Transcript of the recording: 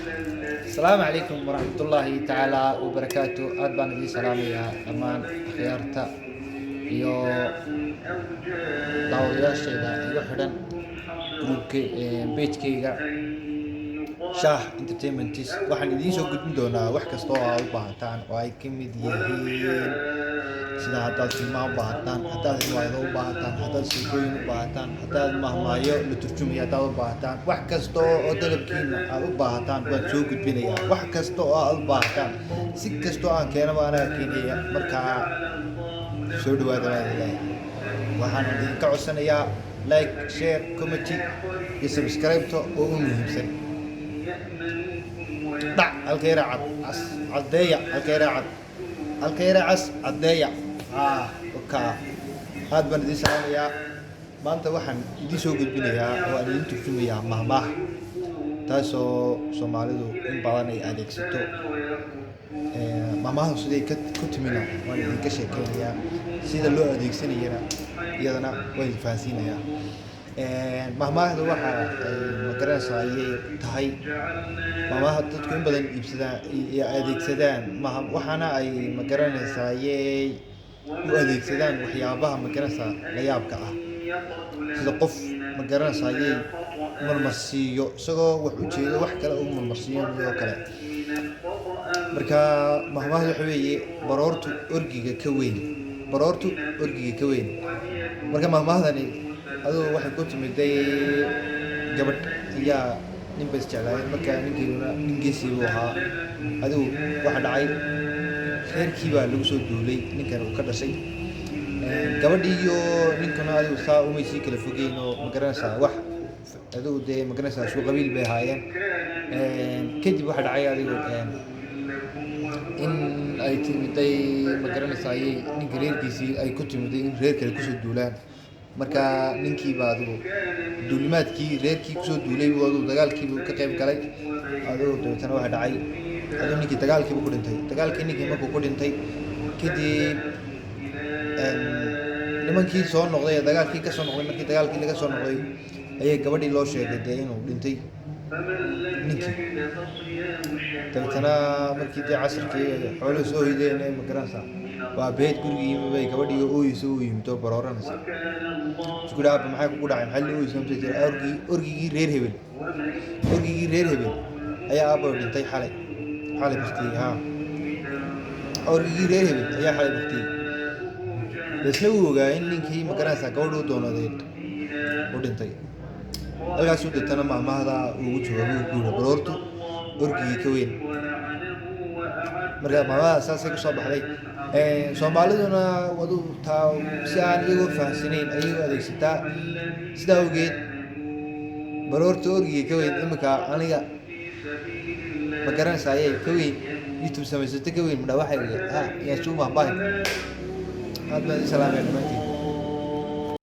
السلام عليكم ورحمة الله تعالى وبركاته. أدبان دي سلامي يا أمان خيارتا iyo daawadayaashayda igu xidhan page-kayga Shah Entertainmentis. waxaan idiin soo gudbin doonaa wax kasta oo aad u baahataan oo ay ka mid yihiin sida haddaad filmaha u baahataan, haddaad riwaayado u baahataan, haddaad sheekooyin u baahataan, haddaad mahmaayo la turjumayo haddaad u baahataan, wax kasta oo dalabkiina aad u baahataan waan soo gudbinayaa. wax kasta oo aad u baahataan si kasta oo aan keenaba anaa keenaya. markaa soo dhawaada waxaan idinka codsanayaa like, share, comment iyo subscribe-to oo u muhiimsan. dhac halkayra cad cadeeya halkayra cas cadeeya okaa aad baan idiin salaamayaa. maanta waxaan idiin soo gudbinayaa oo aan idiin turjumayaa mahmaah taasoo Soomaalidu in badan ay adeegsato. mahmaahdu siday ku timina waan idinka sheekeynayaa, sida loo adeegsanayana iyadana waan idin fahansiinayaa. mahmaahdu waxa ay magaranaysaa ayay tahay mahmaah dadku in badan iibsadaan iyo adeegsadaan waxaana ay magaranaysaa ayay u adeegsadaan waxyaabaha magaranaysaa la yaabka ah, sida qof magaranaysaa ayay marmarsiiyo isagoo wax u jeedo wax kale uu marmarsiiyo oo kale. marka mahmaahdu waxa weeye baroortu orgiga ka weyn. marka mahmaahdani adoo waxay ku timiday gabadh ayaa nin bas jeclaayeen. marka ninkiina nin geesi uu ahaa. adigu waxa dhacay reerkii baa lagu soo duulay ninkan uu ka dhashay. gabadhii iyo ninkuna adigu saa umay sii kala fogeyn oo magaranaysaa wax adigu dee magaranaysaa isku qabiil bay ahaayeen. kadib waxa dhacay adigu in ay timiday magaranaysaa ayay ninka reerkiisii ay ku timiday in reer kale kusoo duulaan. marka ninkii baa adigu duulimaadkii reerkii kusoo duulay adigu dagaalkiibuu ka qayb galay. adigu dabeetana waxa dhacay adigu ninkii dagaalkiibuu ku dhintay. dagaalkii ninkii markuu ku dhintay kadib nimankii soo noqday dagaalkii ka soo noqday. markii dagaalkii laga soo noqday ayay gabadhii loo sheegay dee inuu dhintay ninkii. dabeetana markii dee casirkii xoolo soo hideen ee magaranaysaa waa beed gurigii yimi bay gabadhii ooyeysa u yimid oo barooranaysa. isku dhaaba maxay kugu dhacay, maxaa la ooyeysa mta jira orgigii reer hebel ayaa aabbo dhintay xalay baktiyey. orgigii reer hebel ayaa xalay baktiyey. isna uu ogaa in ninkii magaranaysaa gabadhu doonadeed u dhintay. halkaasuu deetana mahmaahda ugu jawaabay guura baroortu orgigii ka weyn. marka mahmaahda saasay ku soo baxday. Soomaaliduna wadu taa si aan iyagoo fahamsanayn ayay adeegsataa. sidaa awgeed baroortu orgigii ka weyn imika aniga magaranaysaa ayay ka weyn YouTube samaysata ka weyn madha waxay yaa suu mahmaahin. aad baan idin salaamaya dhammaantiin.